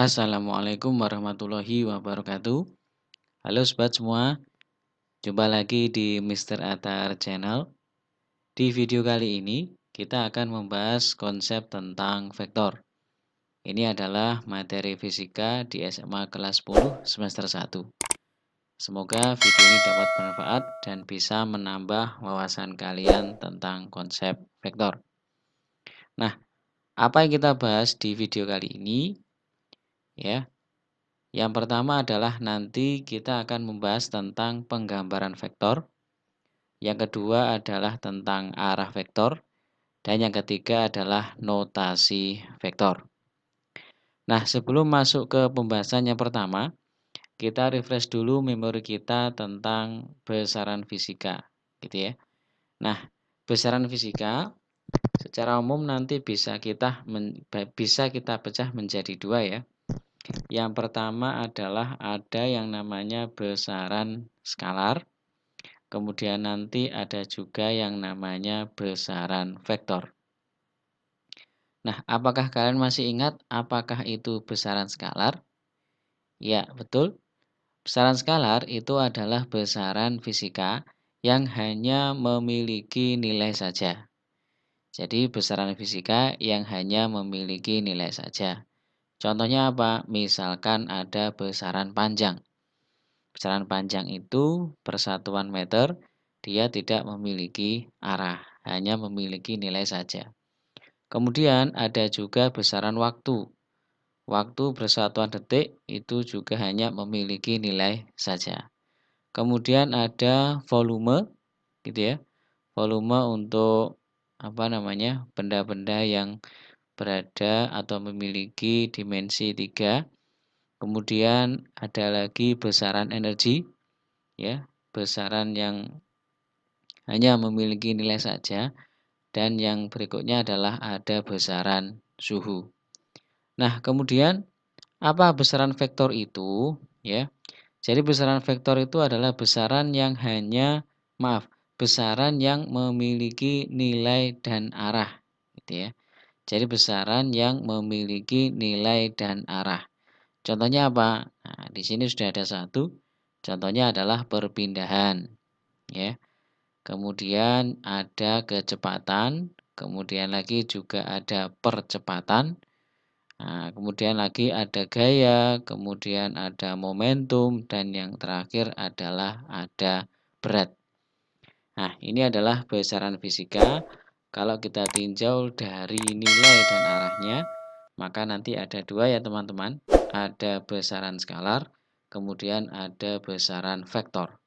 Assalamualaikum warahmatullahi wabarakatuh. Halo sobat semua, jumpa lagi di Mister Atar Channel. Di video kali ini kita akan membahas konsep tentang vektor. Ini adalah materi fisika di SMA kelas 10 semester 1. Semoga video ini dapat bermanfaat dan bisa menambah wawasan kalian tentang konsep vektor. Nah, apa yang kita bahas di video kali ini? Ya, yang pertama adalah nanti kita akan membahas tentang penggambaran vektor. Yang kedua adalah tentang arah vektor. Dan yang ketiga adalah notasi vektor. Nah, sebelum masuk ke pembahasan yang pertama, kita refresh dulu memori kita tentang besaran fisika, gitu ya. Nah, besaran fisika secara umum nanti bisa kita pecah menjadi dua ya. Yang pertama adalah ada yang namanya besaran skalar. Kemudian nanti ada juga yang namanya besaran vektor. Nah, apakah kalian masih ingat apakah itu besaran skalar? Ya, betul. Besaran skalar itu adalah besaran fisika yang hanya memiliki nilai saja. Jadi, besaran fisika yang hanya memiliki nilai saja. Contohnya apa? Misalkan ada besaran panjang. Besaran panjang itu persatuan meter, dia tidak memiliki arah, hanya memiliki nilai saja. Kemudian ada juga besaran waktu. Waktu bersatuan detik itu juga hanya memiliki nilai saja. Kemudian ada volume, gitu ya. Volume untuk benda-benda yang berada atau memiliki dimensi 3. Kemudian ada lagi besaran energi, ya, besaran yang hanya memiliki nilai saja. Dan yang berikutnya adalah ada besaran suhu. Nah, kemudian apa besaran vektor itu? Ya, jadi besaran vektor itu adalah besaran yang memiliki nilai dan arah, gitu ya. Jadi besaran yang memiliki nilai dan arah. Contohnya apa? Nah, di sini sudah ada satu. Contohnya adalah perpindahan, ya. Kemudian ada kecepatan, kemudian lagi juga ada percepatan. Nah, kemudian lagi ada gaya, kemudian ada momentum, dan yang terakhir adalah ada berat. Nah, ini adalah besaran fisika. Kalau kita tinjau dari nilai dan arahnya, maka nanti ada dua ya teman-teman. Ada besaran skalar, kemudian ada besaran vektor.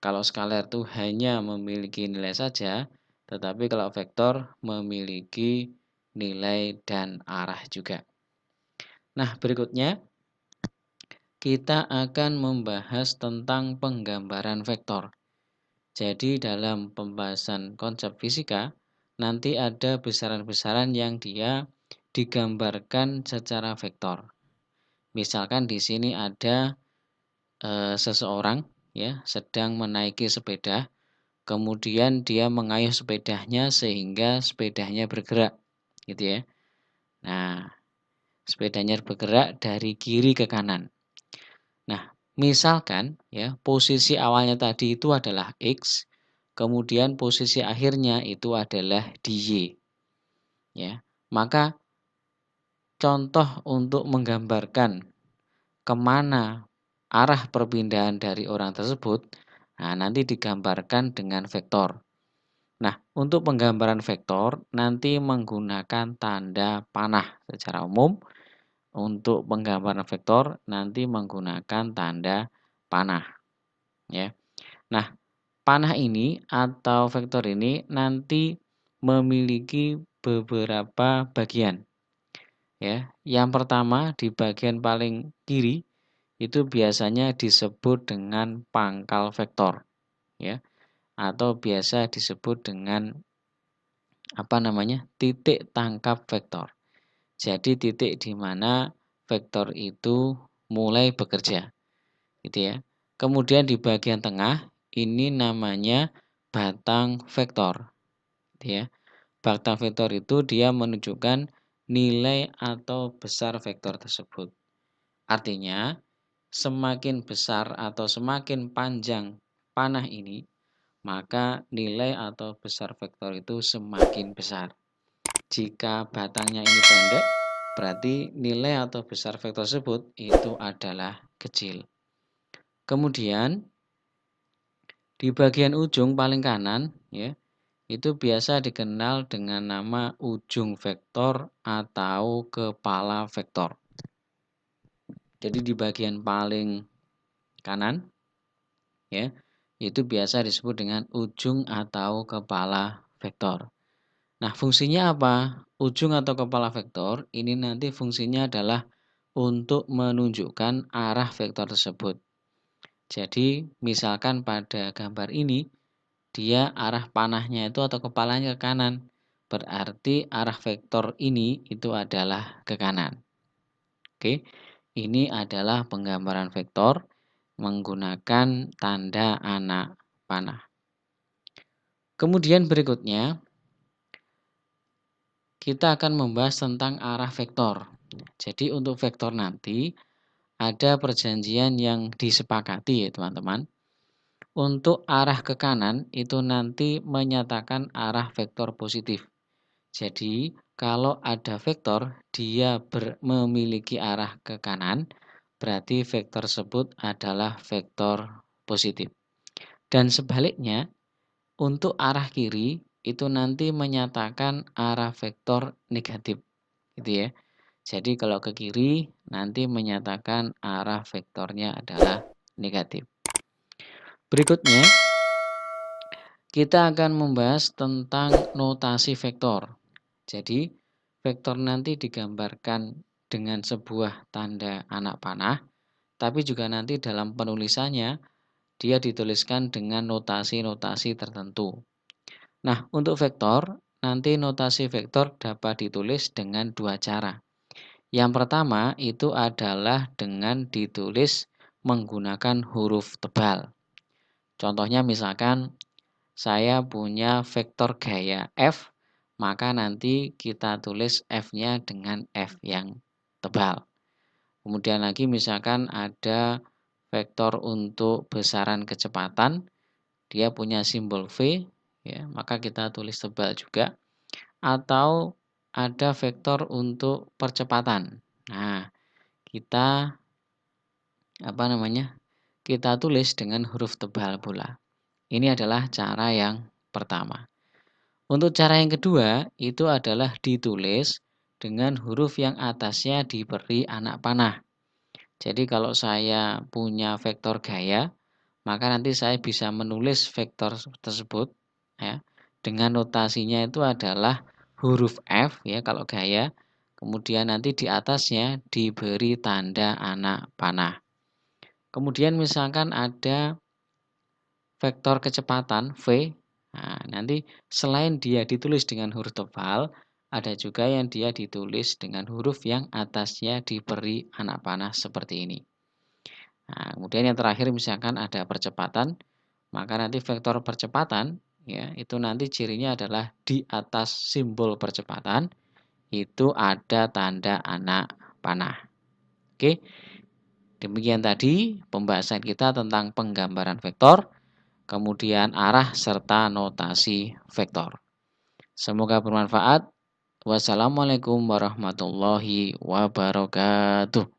Kalau skalar itu hanya memiliki nilai saja, tetapi kalau vektor memiliki nilai dan arah juga. Nah, berikutnya kita akan membahas tentang penggambaran vektor. Jadi dalam pembahasan konsep fisika, nanti ada besaran-besaran yang dia digambarkan secara vektor. Misalkan di sini ada seseorang ya sedang menaiki sepeda, kemudian dia mengayuh sepedanya sehingga sepedanya bergerak, gitu ya. Nah, sepedanya bergerak dari kiri ke kanan. Nah, misalkan ya posisi awalnya tadi itu adalah X, kemudian posisi akhirnya itu adalah di Y. Ya, maka contoh untuk menggambarkan kemana arah perpindahan dari orang tersebut, nah nanti digambarkan dengan vektor. Nah, untuk penggambaran vektor nanti menggunakan tanda panah secara umum. Untuk penggambaran vektor nanti menggunakan tanda panah, ya. Nah, panah ini atau vektor ini nanti memiliki beberapa bagian, ya. Yang pertama di bagian paling kiri itu biasanya disebut dengan pangkal vektor, ya, atau biasa disebut dengan titik tangkap vektor. Jadi titik di mana vektor itu mulai bekerja, gitu ya. Kemudian di bagian tengah ini namanya batang vektor, gitu ya. Batang vektor itu dia menunjukkan nilai atau besar vektor tersebut. Artinya, semakin besar atau semakin panjang panah ini, maka nilai atau besar vektor itu semakin besar. Jika batangnya ini pendek, berarti nilai atau besar vektor tersebut itu adalah kecil. Kemudian di bagian ujung paling kanan ya, itu biasa dikenal dengan nama ujung vektor atau kepala vektor. Jadi di bagian paling kanan ya, itu biasa disebut dengan ujung atau kepala vektor. Nah, fungsinya apa? Ujung atau kepala vektor ini nanti fungsinya adalah untuk menunjukkan arah vektor tersebut. Jadi, misalkan pada gambar ini, dia arah panahnya itu atau kepalanya ke kanan. Berarti arah vektor ini itu adalah ke kanan. Oke, ini adalah penggambaran vektor menggunakan tanda anak panah. Kemudian berikutnya, kita akan membahas tentang arah vektor. Jadi untuk vektor nanti ada perjanjian yang disepakati ya teman-teman. Untuk arah ke kanan itu nanti menyatakan arah vektor positif. Jadi kalau ada vektor dia memiliki arah ke kanan, berarti vektor tersebut adalah vektor positif. Dan sebaliknya untuk arah kiri itu nanti menyatakan arah vektor negatif. Gitu ya. Jadi kalau ke kiri nanti menyatakan arah vektornya adalah negatif. Berikutnya kita akan membahas tentang notasi vektor. Jadi vektor nanti digambarkan dengan sebuah tanda anak panah, tapi juga nanti dalam penulisannya dia dituliskan dengan notasi-notasi tertentu. Nah, untuk vektor, nanti notasi vektor dapat ditulis dengan dua cara. Yang pertama itu adalah dengan ditulis menggunakan huruf tebal. Contohnya misalkan saya punya vektor gaya F, maka nanti kita tulis F-nya dengan F yang tebal. Kemudian lagi misalkan ada vektor untuk besaran kecepatan, dia punya simbol V, ya, maka kita tulis tebal juga. Atau ada vektor untuk percepatan. Nah, kita Kita tulis dengan huruf tebal pula. Ini adalah cara yang pertama. Untuk cara yang kedua, itu adalah ditulis dengan huruf yang atasnya diberi anak panah. Jadi kalau saya punya vektor gaya, maka nanti saya bisa menulis vektor tersebut ya, dengan notasinya itu adalah huruf F ya kalau gaya. Kemudian nanti di atasnya diberi tanda anak panah. Kemudian misalkan ada vektor kecepatan V. Nah, nanti selain dia ditulis dengan huruf tebal, ada juga yang dia ditulis dengan huruf yang atasnya diberi anak panah seperti ini. Nah, kemudian yang terakhir misalkan ada percepatan, maka nanti vektor percepatan ya, itu nanti cirinya adalah di atas simbol percepatan itu ada tanda anak panah. Oke. Demikian tadi pembahasan kita tentang penggambaran vektor, kemudian arah serta notasi vektor. Semoga bermanfaat. Wassalamualaikum warahmatullahi wabarakatuh.